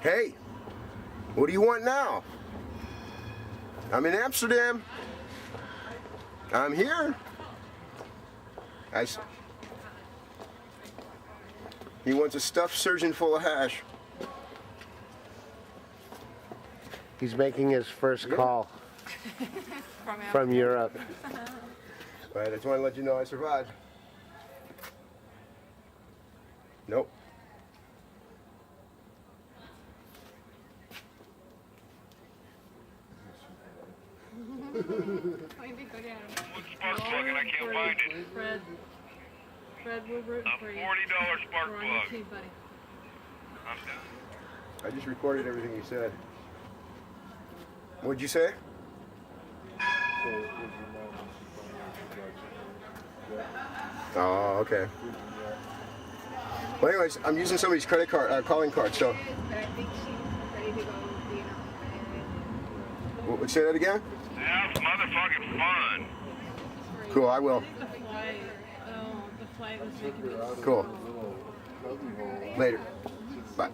Hey, what do you want now? I'm in Amsterdam. I'm here. He wants a stuffed surgeon full of hash. He's making his first call from Europe. Right, I just want to let you know I survived. Nope. Spark plug and I can't find it. Fred, we're rooting A for you. $40 spark We're on your plug. team, buddy. I'm done. I just recorded everything you said. What'd you say? Oh, okay. Well, anyways, I'm using somebody's credit card, calling card, so. But I think she's ready to go Say that again? Have motherfucking fun. Cool, I will. the flight was making me Cool. Later. Bye.